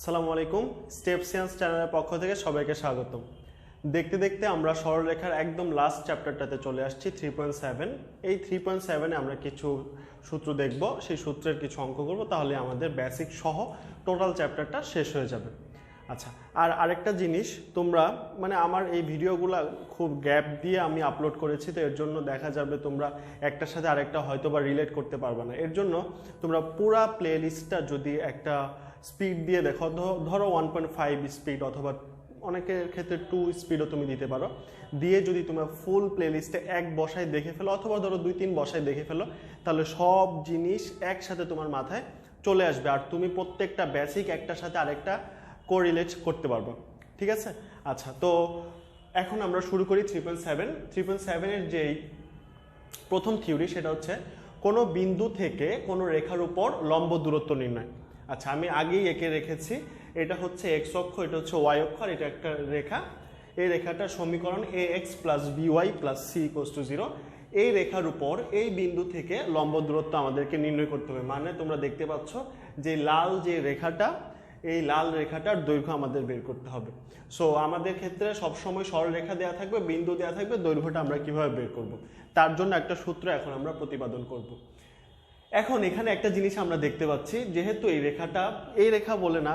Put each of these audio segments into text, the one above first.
আসসালামু আলাইকুম। Step science চ্যানেলের পক্ষ থেকে সবাইকে স্বাগতম। দেখতে দেখতে আমরা সরলরেখার একদম লাস্ট চ্যাপ্টারটাতে চলে আসছি 3.7। এই 3.7-এ আমরা কিছু সূত্র দেখব, সেই সূত্রের কিছু অঙ্ক করব, তাহলে আমাদের বেসিক সহ টোটাল চ্যাপ্টারটা শেষ হয়ে যাবে। আচ্ছা, আর আরেকটা জিনিস, তোমরা আমার এই ভিডিওগুলো খুব গ্যাপ দিয়ে আমি আপলোড করেছি, তো এর জন্য দেখা যাবে তোমরা একটার সাথে আরেকটা হয়তো বা রিলেট করতে পারবে না। এর জন্য তোমরা পুরা প্লে লিস্টটা যদি একটা স্পিড দিয়ে দেখো, ধরো 1.5 স্পিড অথবা অনেকের ক্ষেত্রে 2 স্পিডও তুমি দিতে পারো, দিয়ে যদি তোমরা ফুল প্লে লিস্টে এক বসায় দেখে ফেলো অথবা ধরো 2-3 বসায় দেখে ফেলো, তাহলে সব জিনিস একসাথে তোমার মাথায় চলে আসবে আর তুমি প্রত্যেকটা বেসিক একটার সাথে আরেকটা কোরিলেট করতে পারবো। ঠিক আছে? আচ্ছা, তো এখন আমরা শুরু করি 3.7-এর যেই প্রথম থিওরি, সেটা হচ্ছে কোনো বিন্দু থেকে কোনো রেখার উপর লম্ব দূরত্ব নির্ণয়। আচ্ছা, আমি আগেই এঁকে রেখেছি, এটা হচ্ছে এক্স অক্ষ, এটা হচ্ছে ওয়াই অক্ষ, আর এটা একটা রেখা। এই রেখাটার সমীকরণ ax + by + c = 0। এই রেখার উপর এই বিন্দু থেকে লম্ব দূরত্ব আমাদেরকে নির্ণয় করতে হবে। মানে তোমরা দেখতে পাচ্ছ যে লাল যে রেখাটা, এই লাল রেখাটার দৈর্ঘ্য আমাদের বের করতে হবে। সো আমাদের ক্ষেত্রে সবসময় সরলরেখা দেওয়া থাকবে, বিন্দু দেওয়া থাকবে, দৈর্ঘ্যটা আমরা কিভাবে বের করব, তার জন্য একটা সূত্র এখন আমরা প্রতিপাদন করব। এখন এখানে একটা জিনিস আমরা দেখতে পাচ্ছি, যেহেতু এই রেখাটা, এই রেখা বলে না,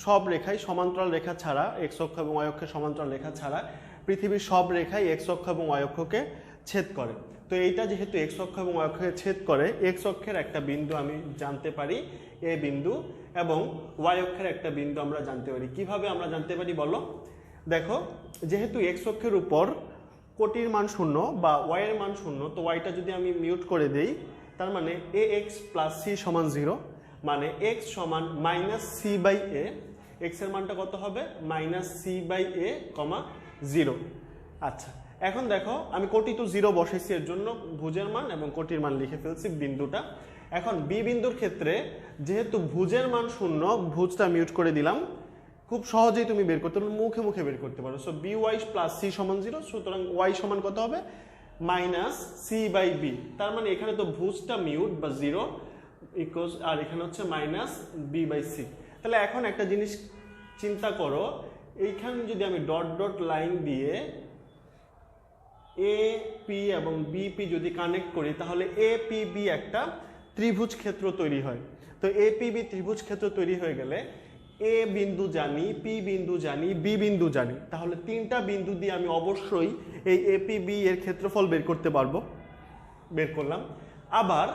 সব রেখাই সমান্তরাল রেখা ছাড়া, এক্স অক্ষ এবং ওয়াই অক্ষের সমান্তরাল রেখা ছাড়া পৃথিবীর সব রেখাই এক্স অক্ষ এবং ওয়াই অক্ষকে ছেদ করে। তো এইটা যেহেতু এক্স অক্ষ এবং ওয়াই অক্ষকে ছেদ করে, এক্স অক্ষের একটা বিন্দু আমি জানতে পারি এ বিন্দু, এবং ওয়াই অক্ষের একটা বিন্দু আমরা জানতে পারি। কিভাবে আমরা জানতে পারি বলো? দেখো, যেহেতু এক্স অক্ষের উপর কোটির মান 0 বা ওয়াই এর মান 0, তো ওয়াইটা যদি আমি মিউট করে দেই, তার মানে ax + c = 0, মানে x সমান -c/a। x এর মানটা কত হবে? -c/a, 0। আচ্ছা, এখন দেখো আমি কোটি তো 0 বসাইছি, এর জন্য ভুজের মান এবং কোটির মান লিখে ফেলছি বিন্দুটা। এখন বি বিন্দুর ক্ষেত্রে যেহেতু ভুজের মান 0, ভুজটা মিউট করে দিলাম, খুব সহজেই তুমি বের করতে পারো, মুখে মুখে বের করতে পারো। সো by + c = 0, সুতরাং y সমান কত হবে? -c/b। তার মানে এখানে তো ভুজটা মিউট বা 0 ইকুয়ালস, আর এখানে হচ্ছে -b/c। তাহলে এখন একটা জিনিস চিন্তা করো, এইখানে যদি আমি ডট ডট লাইন দিয়ে AP এবং BP যদি কানেক্ট করি, তাহলে APB একটা ত্রিভুজ ক্ষেত্র তৈরি হয়। তো APB ত্রিভুজ ক্ষেত্র তৈরি হয়ে গেলে A বিন্দু জানি, P বিন্দু জানি, B বিন্দু জানি, তাহলে তিনটা বিন্দু দিয়ে আমি অবশ্যই এই APB এর ক্ষেত্রফল বের করতে পারবো। বের করলাম। আবার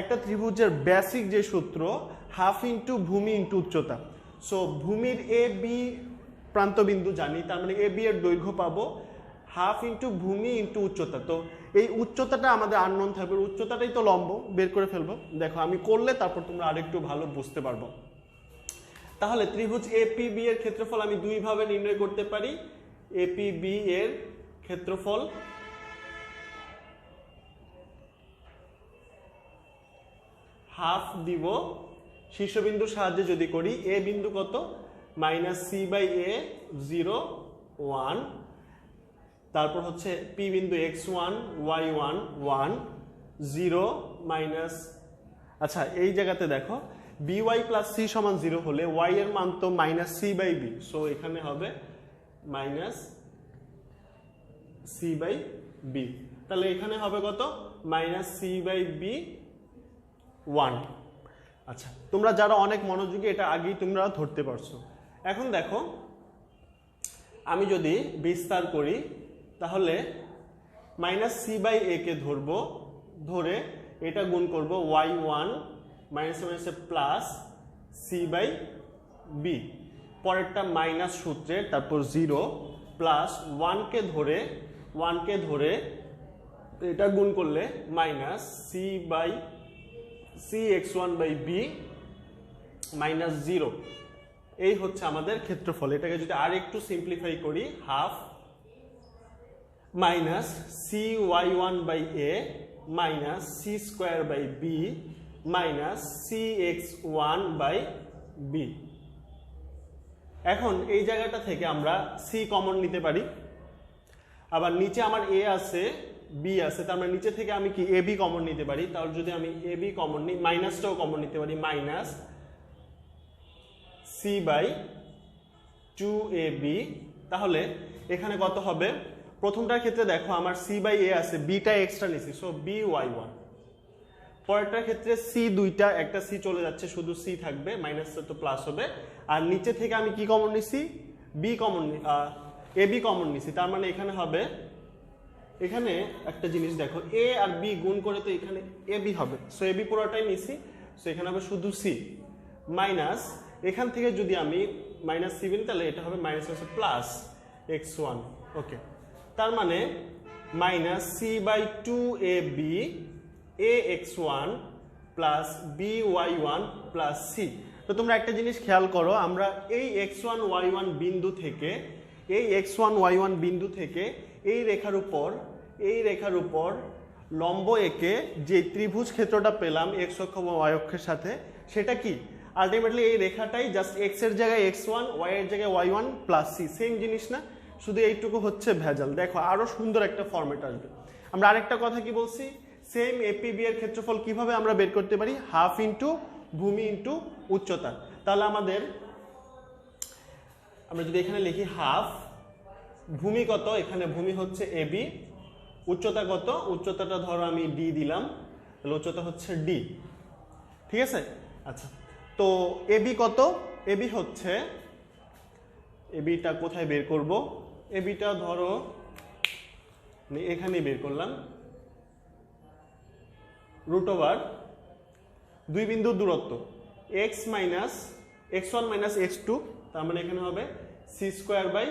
একটা ত্রিভুজের বেসিক যে সূত্র, হাফ ইন্টু ভূমি ইন্টু উচ্চতা। সো ভূমির AB প্রান্ত বিন্দু জানি, তার মানে AB এর দৈর্ঘ্য পাবো হাফ ইন্টু ভূমি ইন্টু উচ্চতা। তো এই উচ্চতাটা আমাদের আননোন থাকবে, উচ্চতাটাই তো লম্ব, বের করে ফেলবো। দেখো আমি করলে তারপর তোমরা আরেকটু ভালো বুঝতে পারবো। তাহলে ত্রিভুজ APB এর ক্ষেত্রফল আমি দুইভাবে নির্ণয় করতে পারি। APB এর ক্ষেত্রফল হাফ দিব, শীর্ষবিন্দুর সাহায্যে যদি করি, এ বিন্দু কত? -c/a 0 1, তারপর হচ্ছে P বিন্দু x1 y1 1 0 মাইনাস। আচ্ছা, এই জায়গাতে দেখো by + c = 0 হলে y এর মান তো -c/b, সো এখানে হবে -c/b। তাহলে এখানে হবে কত? -c/b 1। আচ্ছা, তোমরা যারা অনেক মনোযোগী, এটা আগেই তোমরা ধরতে পারছো। এখন দেখো, আমি যদি বিস্তার করি, তাহলে -c/a কে ধরবো, ধরে এটা গুণ করব y1 প্লাস c/b, পরেরটা মাইনাস সূত্রে, তারপর 0 প্লাস 1কে ধরে এটা গুণ করলে -cx1/b -0। এই হচ্ছে আমাদের ক্ষেত্রফল। এটাকে যদি আর একটু সিম্পলিফাই করি, হাফ -cy1/a -c²/b -cx1/b। এখন এই জায়গাটা থেকে আমরা c কমন নিতে পারি, আবার নিচে আমার a আছে, b আছে, তার মানে নিচে থেকে আমি কি ab কমন নিতে পারি। তাহলে যদি আমি ab কমন নিই, মাইনাসটাও কমন নিতে পারি, -c/a 2ab, তাহলে এখানে কত হবে? প্রথমটার ক্ষেত্রে দেখো আমার c/a আছে, bটা এক্সট্রা নিছি, সো by1। পরেরটার ক্ষেত্রে c দুইটা, একটা c চলে যাচ্ছে, শুধু c থাকবে, মাইনাসটা তো প্লাস হবে। আর নিচে থেকে আমি কি কমন নিছি? ab কমন নিছি, তার মানে এখানে হবে, এখানে একটা জিনিস দেখো, a আর b গুণ করে তো এখানে ab হবে, সো ab পুরোটাই নিছি, সো এখানে হবে শুধু c মাইনাস, এখান থেকে যদি আমি মাইনাস c বিন, তাহলে এটা হবে মাইনাস হচ্ছে প্লাস x1। ওকে, তার মানে minus c/2ab ax1 plus by1 plus c। তো তোমরা একটা জিনিস খেয়াল করো, আমরা এই x1 y1 বিন্দু থেকে, এই x1 y1 বিন্দু থেকে এই রেখার উপর লম্ব এঁকে যে ত্রিভুজ ক্ষেত্রটা পেলাম x অক্ষ এবং y অক্ষের সাথে, সেটা কি? আলটিমেটলি এই রেখাটাই জাস্ট x এর জায়গায় x1, y এর জায়গায় y1 প্লাস c, সেম জিনিস না? শুধু এইটুকু হচ্ছে ভেজাল। দেখো আরো সুন্দর একটা ফরম্যাট আসবে। আমরা আরেকটা কথা কি বলছি, সেম APB এর ক্ষেত্রফল কিভাবে আমরা বের করতে পারি? হাফ ইন্টু ভূমি ইন্টু উচ্চতা। তাহলে আমরা যদি এখানে লিখি হাফ, ভূমি কত? এখানে ভূমি হচ্ছে AB, উচ্চতা কত? উচ্চতাটা ধরো আমি D দিলাম, তাহলে উচ্চতা হচ্ছে D, ঠিক আছে? আচ্ছা, তো AB কত? AB হচ্ছে, ABটা কোথায় বের করব? ABটা ধরো এখানে বের করলাম, রুট ওভার দুই বিন্দুর দূরত্ব x1 মাইনাস x2, তার মানে এখানে হবে c²/a²,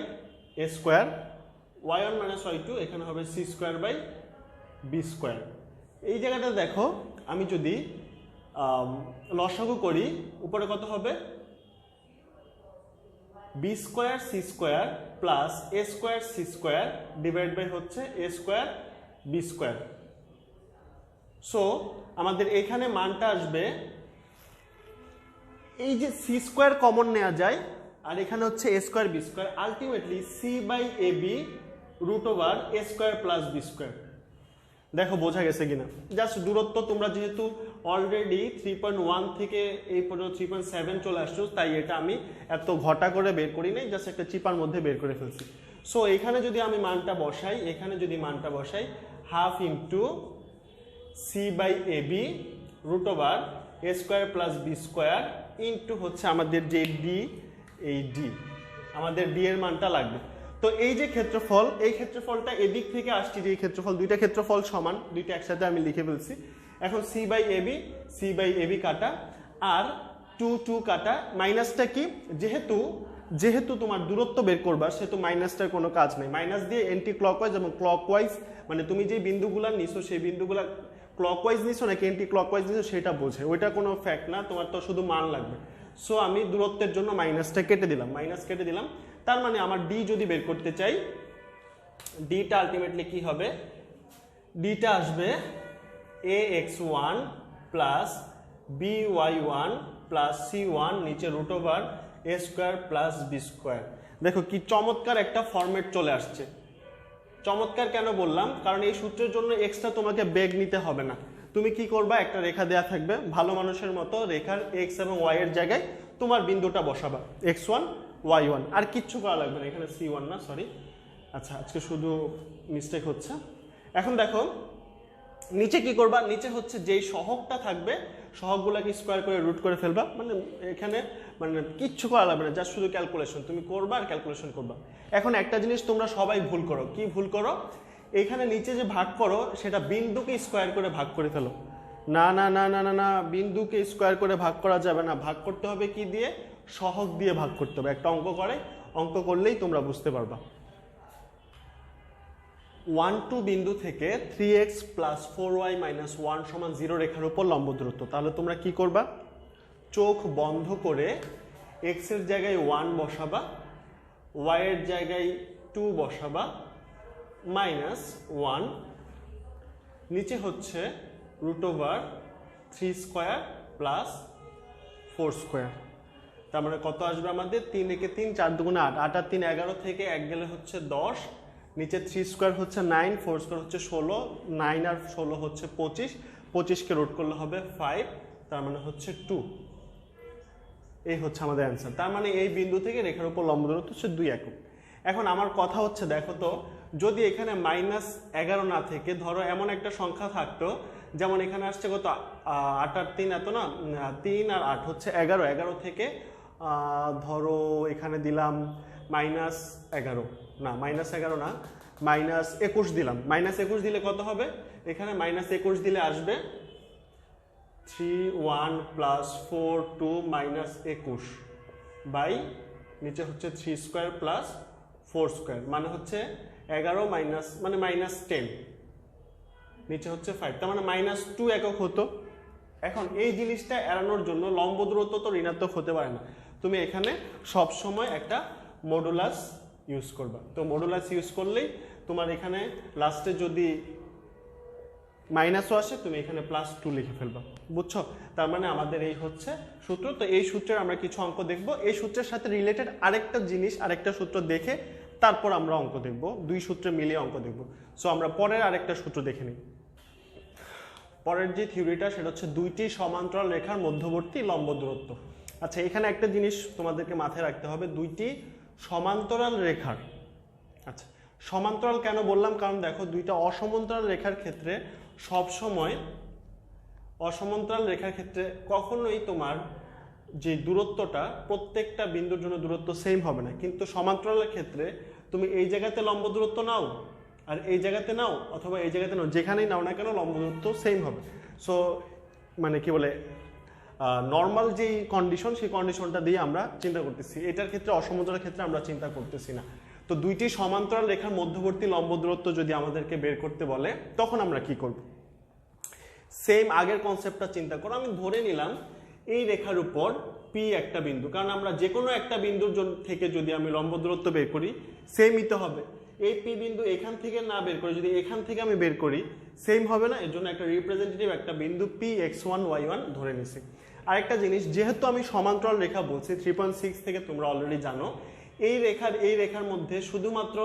y1 মাইনাস y2, এখানে হবে c²/b²। এই জায়গাটা দেখো, আমি যদি লসাগু করি, উপরে কত হবে? b² c² plus a² c² divide by হচ্ছে a² b²। সো আমাদের এখানে মানটা আসবে, এই যে c² কমন নেওয়া যায়, আর এখানে হচ্ছে a² b², ultimately c/ab root over a² plus b²। দেখো বোঝা গেছে কিনা? জাস্ট দূরত্ব তোমরা যেহেতু অলরেডি 3.1 থেকে এই পর্যন্ত 3.7 চলে আসছো, তাই এটা আমি এত ঘটা করে বের করি নাই, জাস্ট একটা চিপার মধ্যে বের করে ফেলছি। সো এখানে যদি আমি মানটা বসাই, half into c/ab root over a² plus b² into হচ্ছে আমাদের যে d, এই d, আমাদের d এর মানটা লাগবে। তো এই যে ক্ষেত্রফল, এই ক্ষেত্রফলটা এদিক থেকে আসছে, যে ক্ষেত্রফল, দুইটা ক্ষেত্রফল সমান, দুইটা একসাথে আমি লিখে ফেলছি। এখন c/ab কাটা, আর 2 কাটা, মাইনাসটা কি? যেহেতু তোমার দূরত্ব বের করবা, সেহেতু মাইনাসটার কোনো কাজ নেই। মাইনাস দিয়ে এন্টি ক্লকওয়াইজ এবং ক্লকওয়াইজ, মানে তুমি যে বিন্দুগুলা নিছো সেই বিন্দুগুলা ক্লকওয়াইজ নিছো নাকি এন্টি ক্লকওয়াইজ নিছো সেটা বোঝে, ওইটা কোনো ফ্যাক্ট না, তোমার তো শুধু মান লাগবে। সো আমি দূরত্বের জন্য মাইনাসটা কেটে দিলাম, তার মানে আমার ডি যদি বের করতে চাই, ডিটা আলটিমেটলি কি হবে? ডিটা আসবে ax1 plus by1 plus c1 নিচে root over a² plus b²। দেখো কি চমৎকার একটা ফরম্যাট চলে আসছে। চমৎকার কেন বললাম? কারণ এই সূত্রের জন্য এক্সট্রা তোমাকে বেগ নিতে হবে না। তুমি কি করবা, একটা রেখা দেয়া থাকবে, ভালো মানুষের মতো রেখার x এবং y এর জায়গায় তোমার বিন্দুটা বসাবা, x1 y1, আর কিচ্ছু করা লাগবে না। এখানে c1 না, সরি, আচ্ছা আজকে শুধু মিস্টেক হচ্ছে। এখন দেখো নিচে কি করবা, নিচে হচ্ছে যেই সহগটা থাকবে সহগগুলোকে স্কোয়ার করে রুট করে ফেলবা, মানে এখানে মানে কিচ্ছু করা লাগবে না, জাস্ট শুধু ক্যালকুলেশন তুমি করবা আর ক্যালকুলেশন করবা। এখন একটা জিনিস তোমরা সবাই ভুল করো, কি ভুল করো? এখানে নিচে যে ভাগ করো সেটা বিন্দুকে স্কোয়ার করে ভাগ করে ফেলো। না না না না না না, বিন্দুকে স্কোয়ার করে ভাগ করা যাবে না, ভাগ করতে হবে কি দিয়ে? সহগ দিয়ে ভাগ করতে হবে। একটা অঙ্ক করলেই তোমরা বুঝতে পারবা। 1 2 বিন্দু থেকে 3x প্লাস 4y মাইনাস 1 সমান 0 রেখার উপর লম্ব দূরত্ব। তাহলে তোমরা কি করবা? চোখ বন্ধ করে x এর জায়গায় 1 বসাবা, y এর জায়গায় 2 বসাবা, মাইনাস 1, নিচে হচ্ছে root over 3 square plus 4 square. তার মানে কত আসবে আমাদের? 3 × 3 4 × 8, 8 আর 3 11 থেকে 1 গেলে হচ্ছে 10, নিচে 3 স্কোয়ার হচ্ছে 9, 4 স্কোয়ার হচ্ছে 16, 9 আর 16 হচ্ছে 25, 25কে রুট করলে হবে 5, তার মানে হচ্ছে 2। এই হচ্ছে আমাদের অ্যান্সার। তার মানে এই বিন্দু থেকে রেখার উপর লম্ব দূরত্ব হচ্ছে 2 একক। এখন আমার কথা হচ্ছে, দেখো তো যদি এখানে -11 না থেকে ধরো এমন একটা সংখ্যা থাকতো, যেমন এখানে আসছে কত 8 আর 3 এত না, 3 আর 8 হচ্ছে 11, 11 থেকে ধরো এখানে দিলাম -11 না, -11 না, -21 দিলাম। -21 দিলে কত হবে? এখানে -21 দিলে আসবে 3 1 + 4 2 -21 বাই নিচে হচ্ছে 3 স্কয়ার প্লাস 4 স্কয়ার, মানে হচ্ছে 11 মানে -10, নিচে হচ্ছে 5, তার মানে -2 একক হতো। এখন এই জিনিসটা এড়ানোর জন্য লম্ব দূরত্ব তো ঋণাত্মক হতে পারে না, তুমি এখানে সব সময় একটা মডুলাস ইউজ করবা। তো মডুলাস ইউজ করলেই তোমার এখানে লাস্টে যদি মাইনাসও আসে তুমি এখানে +2 লিখে ফেলবা, বুঝছো? তার মানে আমাদের এই হচ্ছে সূত্র। তো এই সূত্রের আমরা কিছু অঙ্ক দেখব, এই সূত্রের সাথে রিলেটেড আরেকটা জিনিস, আরেকটা সূত্র দেখে তারপর আমরা অঙ্ক দেখব, দুই সূত্রে মিলিয়ে অঙ্ক দেখব। সো আমরা পরের আরেকটা সূত্র দেখে নিই। পরের যে থিওরিটা সেটা হচ্ছে দুইটি সমান্তরাল রেখার মধ্যবর্তী লম্ব দূরত্ব। আচ্ছা, এখানে একটা জিনিস তোমাদেরকে মাথায় রাখতে হবে, দুইটি সমান্তরাল রেখার। আচ্ছা, সমান্তরাল কেন বললাম? কারণ দেখো দুইটা অসমান্তরাল রেখার ক্ষেত্রে সবসময়, অসমান্তরাল রেখার ক্ষেত্রে কখনোই তোমার যে দূরত্বটা প্রত্যেকটা বিন্দুর জন্য দূরত্ব সেম হবে না, কিন্তু সমান্তরালের ক্ষেত্রে তুমি এই জায়গাতে লম্ব দূরত্ব নাও আর এই জায়গাতে নাও অথবা এই জায়গাতে নাও, যেখানেই নাও না কেন লম্ব দূরত্ব সেম হবে। সো মানে কি বলে নর্মাল যেই কন্ডিশন, সেই কন্ডিশনটা দিয়ে আমরা চিন্তা করতেছি। এটার ক্ষেত্রে অসমান্তরালের ক্ষেত্রে আমরা চিন্তা করতেছি না। তো দুইটি সমান্তরাল রেখার মধ্যবর্তী লম্ব দূরত্ব যদি আমাদেরকে বের করতে বলে তখন আমরা কি করব? সেম আগের কনসেপ্টটা চিন্তা করো। আমি ধরে নিলাম এই রেখার উপর পি একটা বিন্দু, কারণ আমরা যে কোনো একটা বিন্দুর থেকে যদি আমি লম্ব দূরত্ব বের করি সেমই তো হবে। এই পি বিন্দু এখান থেকে না বের করে যদি এখান থেকে আমি বের করি সেম হবে না, এর জন্য একটা রিপ্রেজেন্টেটিভ একটা বিন্দু পি x1 y1 ধরে নিছি। আরেকটা জিনিস, যেহেতু আমি সমান্তরাল রেখা বলছি 3.6 থেকে তোমরা অলরেডি জানো, এই রেখার মধ্যে শুধুমাত্র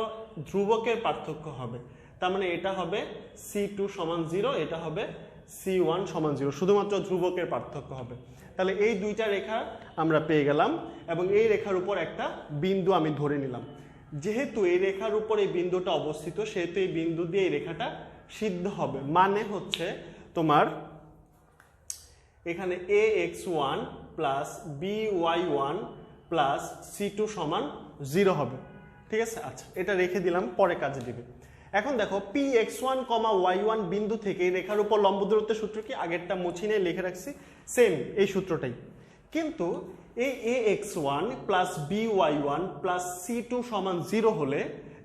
ধ্রুবকের পার্থক্য হবে। তার মানে এটা হবে C2 = 0, এটা হবে C1 = 0, শুধুমাত্র ধ্রুবকের পার্থক্য হবে। তাহলে এই দুইটা রেখা আমরা পেয়ে গেলাম এবং এই রেখার উপর একটা বিন্দু আমি ধরে নিলাম। যেহেতু এই রেখার উপর এই বিন্দুটা অবস্থিত সেহেতু এই বিন্দু দিয়ে এই রেখাটা সিদ্ধ হবে, মানে হচ্ছে তোমার এখানে ax1 + by1 + c2 = 0 হবে। ঠিক আছে? আচ্ছা, এটা রেখে দিলাম, পরে কাজে দিবে। এখন দেখো px1, y1 বিন্দু থেকে এই রেখার উপর লম্ব দূরত্বের সূত্র কি? আগেরটা মুছি নিয়ে লিখে রাখছি, সেম এই সূত্রটাই। কিন্তু এই ax1 + by1 + c2 = 0 হলে,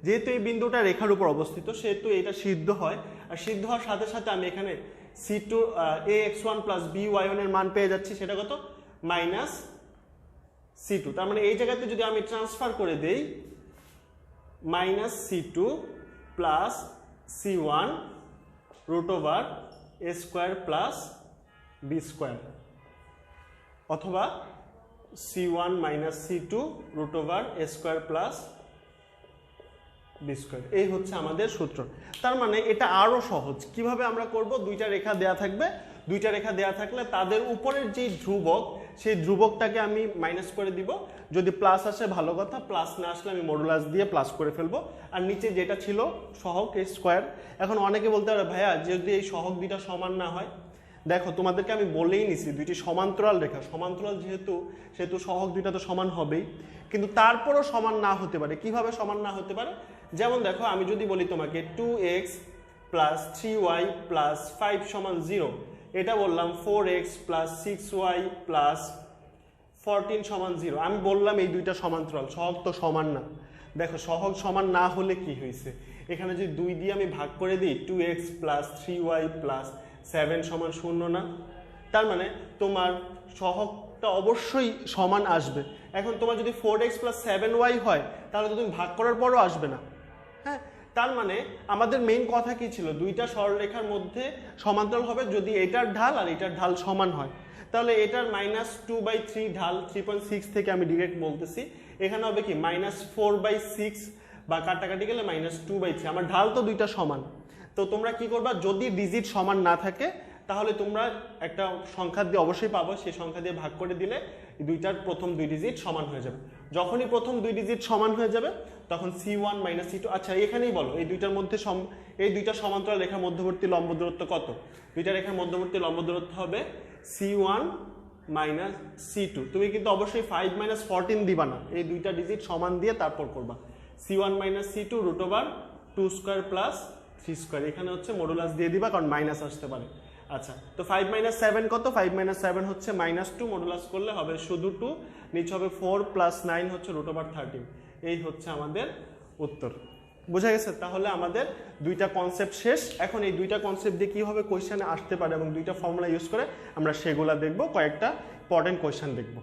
যেহেতু এই বিন্দুটা রেখার উপর অবস্থিত সেহেতু এটা সিদ্ধ হয়, আর সিদ্ধ হওয়ার সাথে সাথে আমি এখানে ax1 + by1 এর মান পেয়ে যাচ্ছি, সেটা কত? -c2। তার মানে এই জায়গাতে যদি আমি ট্রান্সফার করে দেই -c2 + c1 √a² + b² অথবা c1 - c2 √a² + b², এই হচ্ছে আমাদের সূত্র। তার মানে এটা আরো সহজ। কিভাবে আমরা করব? দুইটা রেখা দেয়া থাকবে, দুইটা রেখা দেয়া থাকলে তাদের উপরের যে ধ্রুবক সেই ধ্রুবকটাকে আমি মাইনাস করে দিব, যদি প্লাস আসে ভালো কথা, প্লাস না আসলে আমি মডুলাস দিয়ে প্লাস করে ফেলবো। আর নিচে যেটা ছিল সহগ এই স্কয়ার। এখন অনেকে বলতে পারে ভাইয়া যদি এই সহগ দুইটা সমান না হয়, দেখো তোমাদেরকে আমি বলেই নিছি দুইটি সমান্তরাল রেখা, সমান্তরাল সেহেতু সহগ দুইটা তো সমান হবেই, কিন্তু তারপরও সমান না হতে পারে। কিভাবে সমান না হতে পারে? যেমন দেখো আমি যদি বলি তোমাকে 2x + 3y + 5 = 0, এটা বললাম 4x + 6y + 14 = 0, আমি বললাম এই দুইটা সমান্তরাল, সহগ তো সমান না। দেখো সহগ সমান না হলে কি হয়েছে, এখানে যদি 2 দিয়ে আমি ভাগ করে দিই 2x + 3y + 7 = 0 না? তার মানে তোমার সহগটা অবশ্যই সমান আসবে। এখন তোমার যদি 4x + 7y হয় তাহলে তো তুমি ভাগ করার পরও আসবে না। হ্যাঁ, তার মানে আমাদের মেইন কথা কি ছিল? দুইটা সরলরেখার মধ্যে সমান্তরাল হবে যদি এটার ঢাল আর এটার ঢাল সমান হয়। তাহলে এটার -2/3 ঢাল 3.6 থেকে আমি ডিরেক্ট বলতেছি, এখানে হবে কি -4/6 বা কাটাকাটি গেলে -2/3। আমার ঢাল তো দুইটা সমান। তো তোমরা কি করবা? যদি ডিজিট সমান না থাকে তাহলে তোমরা একটা সংখ্যা দিয়ে অবশ্যই পাবো, সেই সংখ্যা দিয়ে ভাগ করে দিলে দুইটার প্রথম 2 ডিজিট সমান হয়ে যাবে। যখনই প্রথম 2 ডিজিট সমান হয়ে যাবে তখন C1 মাইনাস C2, আচ্ছা এখানেই বলো এই দুইটার মধ্যে এই দুইটা সমান্তরাল রেখার মধ্যবর্তী লম্ব দূরত্ব কত? দুইটা রেখার মধ্যবর্তী লম্ব দূরত্ব হবে C1 মাইনাস C2। তুমি কিন্তু অবশ্যই 5 মাইনাস 14 দিবা না, এই দুইটা ডিজিট সমান দিয়ে তারপর করবা। C1 minus C2 root over 2 square plus 3 square, এখানে হচ্ছে মডুলাস দিয়ে দিবা কারণ মাইনাস আসতে পারে। আচ্ছা, তো 5 মাইনাস 7 কত? 5 মাইনাস 7 হচ্ছে -2, মডুলাস করলে হবে শুধু 2, নিচে হবে 4 প্লাস 9 হচ্ছে রুট ওভার 13। এই হচ্ছে আমাদের উত্তর। বোঝা গেছে? তাহলে আমাদের দুইটা কনসেপ্ট শেষ। এখন এই দুইটা কনসেপ্ট দিয়ে কীভাবে কোয়েশ্চেনে আসতে পারে এবং দুইটা ফর্মুলা ইউজ করে আমরা সেগুলা দেখব, কয়েকটা ইম্পর্টেন্ট কোয়েশ্চেন দেখব।